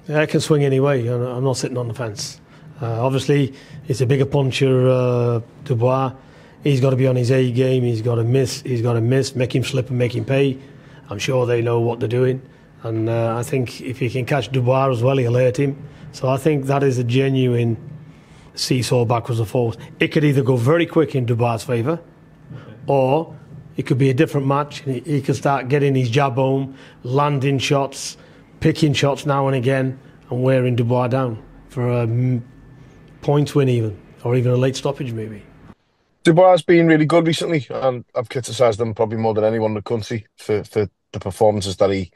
Yeah, I can swing anyway. I'm not sitting on the fence. Obviously, it's a bigger puncher, Dubois. He's got to be on his A game. He's got to miss. He's got to miss. Make him slip and make him pay. I'm sure they know what they're doing. And I think if he can catch Dubois as well, he'll hurt him. So I think that is a genuine seesaw backwards and forwards. It could either go very quick in Dubois' favour, or it could be a different match. He could start getting his jab home, landing shots, picking shots now and again, and wearing Dubois down for a point win even, or even a late stoppage maybe. Dubois has been really good recently, and I've criticised him probably more than anyone in the country for the performances that he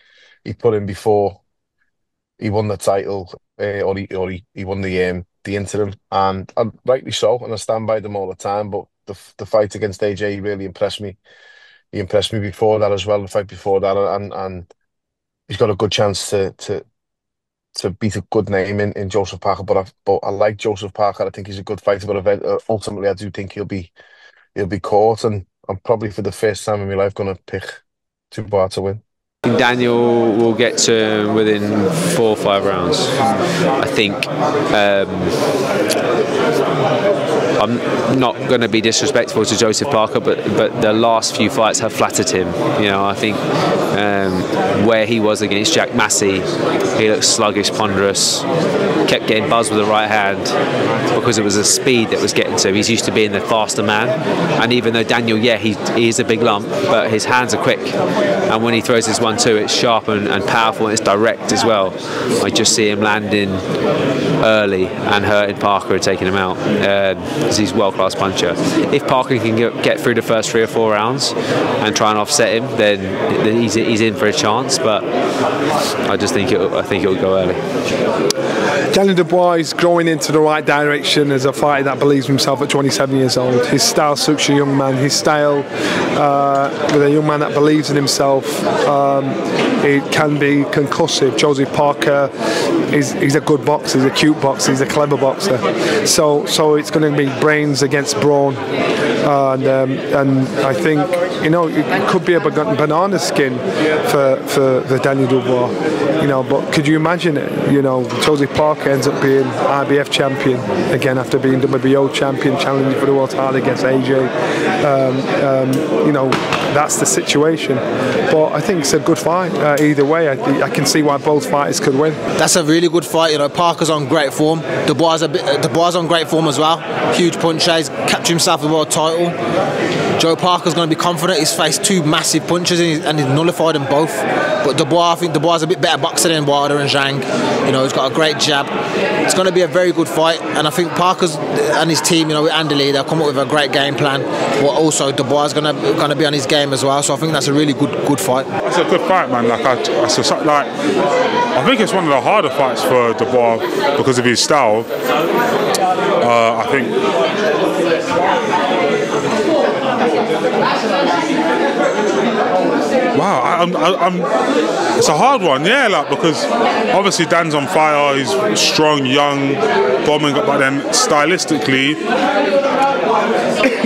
put in before he won the title, or he won the interim, and rightly so, and I stand by them all the time. But the fight against AJ, he really impressed me. He impressed me before that as well. The fight before that, and he's got a good chance to beat a good name in Joseph Parker. But I like Joseph Parker. I think he's a good fighter. But ultimately, I do think he'll be caught. And I'm probably for the first time in my life going to pick Dubois to win. Daniel will get to him within 4 or 5 rounds. I think I'm not going to be disrespectful to Joseph Parker, but the last few fights have flattered him. You know, I think where he was against Jack Massey, he looked sluggish, ponderous, kept getting buzzed with the right hand because it was the speed that was getting to him. He's used to being the faster man, and even though Daniel, yeah, he is a big lump, but his hands are quick, and when he throws his 1-2, it's sharp and powerful, and it's direct as well. I just see him landing early and hurting Parker and taking him out. He's a world-class puncher. If Parker can get through the first 3 or 4 rounds and try and offset him, then he's in for a chance. But I just think it'll go early. Daniel Dubois is growing into the right direction as a fighter that believes in himself at 27 years old. His style suits a young man. His style, with a young man that believes in himself, it can be concussive. Joseph Parker he's a good boxer. He's a cute boxer. He's a clever boxer. So it's going to be brains against brawn, and I think it could be a banana skin for the Daniel Dubois. But could you imagine it? Joseph Parker ends up being IBF champion again after being WBO champion, challenging for the world title against AJ. That's the situation. But I think it's a good fight. Either way, I can see why both fighters could win. That's a really good fight. Parker's on great form. Dubois on great form as well. Huge puncher. He's captured himself the world title. Joe Parker's going to be confident. He's faced 2 massive punches and he's nullified them both. But Dubois, I think Dubois is a bit better boxer than Wilder and Zhang. He's got a great jab. It's going to be a very good fight, and I think Parker's and his team, with Andy Lee, they'll come up with a great game plan. But also Dubois is going to be on his game as well. So I think that's a really good fight. It's a good fight, man. I think it's one of the harder fights for Dubois because of his style. I think. Wow, it's a hard one, yeah, because obviously Dan's on fire, he's strong, young, bombing, but then stylistically,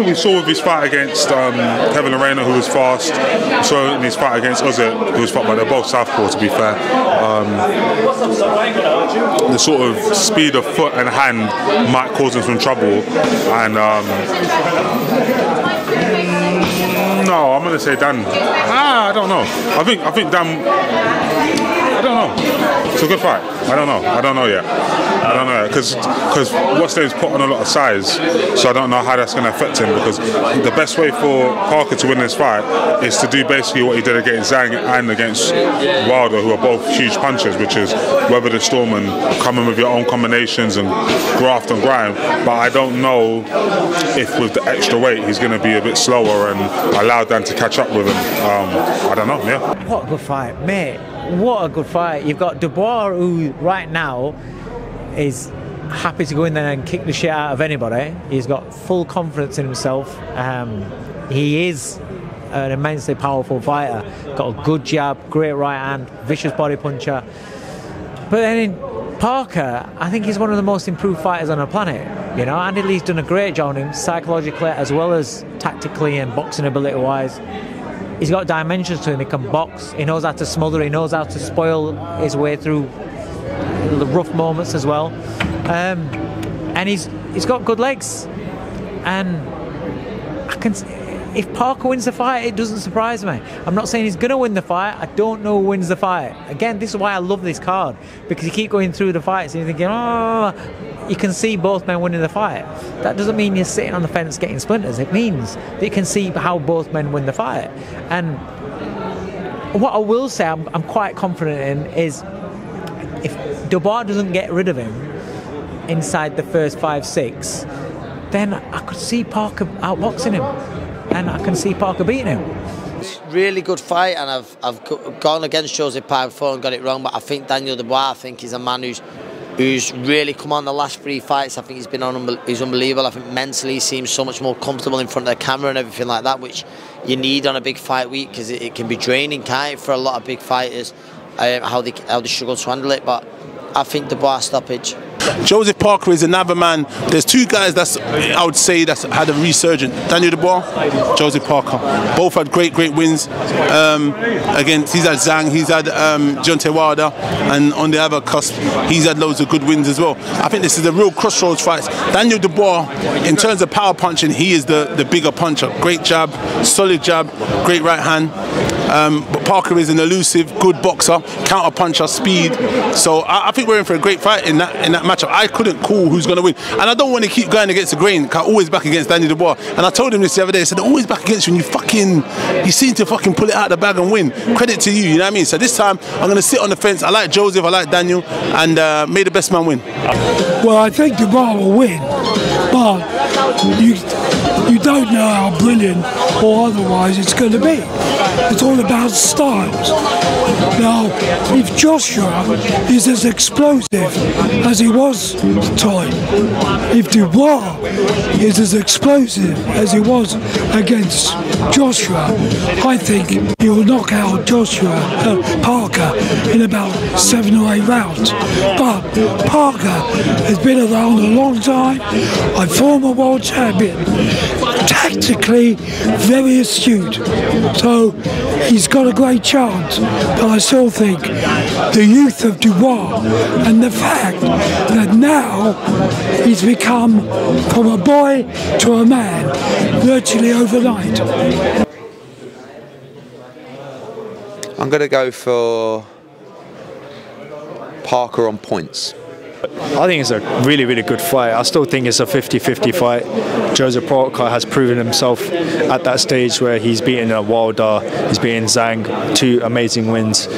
we saw with his fight against Kevin Arena, who was fast. We saw in his fight against Ozit, who was fast, but they're both southpaw, to be fair. The sort of speed of foot and hand might cause him some trouble, and no, I'm going to say Dan. I don't know. I think Dan. I don't know. It's a good fight. I don't know yet. Because what's name's put on a lot of size, so I don't know how that's going to affect him. Because the best way for Parker to win this fight is to do basically what he did against Zhang and against Wilder, who are both huge punchers, which is weather the storm and come in with your own combinations and graft and grind. But I don't know if with the extra weight he's going to be a bit slower and allow Dan to catch up with him. I don't know. Yeah. What a good fight, mate. What a good fight. You've got Dubois, who right now is happy to go in there and kick the shit out of anybody. He's got full confidence in himself. He is an immensely powerful fighter. Got a good jab, great right hand, vicious body puncher. But then in Parker, I think he's one of the most improved fighters on the planet. Andy Lee's done a great job on him psychologically as well as tactically and boxing ability wise. He's got dimensions to him. He can box. He knows how to smother. He knows how to spoil his way through rough moments as well, and he's got good legs, and if Parker wins the fight, it doesn't surprise me. I'm not saying he's going to win the fight. I don't know who wins the fight. Again, this is why I love this card, because you keep going through the fights and you're thinking, oh, you can see both men winning the fight. That doesn't mean you're sitting on the fence getting splinters. It means that you can see how both men win the fight. And what I will say I'm quite confident in is if Dubois doesn't get rid of him inside the first 5-6, then I could see Parker outboxing him, and I can see Parker beating him. It's a really good fight, and I've gone against Joseph Parker before and got it wrong, but I think Daniel Dubois, I think he's a man who's really come on the last 3 fights. I think he's been he's unbelievable. I think mentally he seems so much more comfortable in front of the camera and everything like that, which you need on a big fight week, because it can be draining, can't it, for a lot of big fighters, how they struggle to handle it. But I think Dubois stoppage. Joseph Parker is another man. There's 2 guys I would say that's had a resurgence. Daniel Dubois, Joseph Parker. Both had great wins. Against, he's had Zhang, he's had Deontay Wilder, and on the other cusp, he's had loads of good wins as well. I think this is a real crossroads fight. Daniel Dubois, in terms of power punching, he is the bigger puncher. Great jab, solid jab, great right hand. But Parker is an elusive, good boxer, counter puncher, speed. So I think we're in for a great fight in that matchup. I couldn't call who's going to win, and I don't want to keep going against the grain. I'm always back against Daniel Dubois, and I told him this the other day. I said, always back against you, and you seem to fucking pull it out of the bag and win. Credit to you, you know what I mean? So this time I'm going to sit on the fence. I like Joseph, I like Daniel, and may the best man win. Well, I think Dubois will win, but you don't know how brilliant or otherwise it's going to be. It's all about styles. Now, if Joshua is as explosive as he was at the time, if Dubois is as explosive as he was against Joshua, I think he'll knock out Parker in about 7 or 8 rounds. But Parker has been around a long time, a former world champion, tactically very astute, so he's got a great chance. But I still think the youth of Dubois and the fact that now he's become from a boy to a man virtually overnight. I'm going to go for Parker on points. I think it's a really good fight. I still think it's a 50-50 fight. Joseph Parker has proven himself at that stage where he's beaten Wilder, he's beaten Zhang, 2 amazing wins.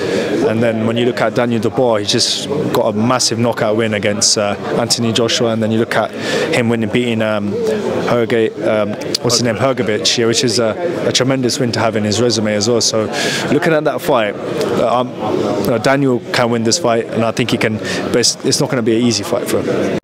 And then when you look at Daniel Dubois, he's just got a massive knockout win against Anthony Joshua. And then you look at him beating Hrgovic, which is a tremendous win to have in his resume as well. So looking at that fight, Daniel can win this fight, and I think he can, but it's not going to be an easy fight for him.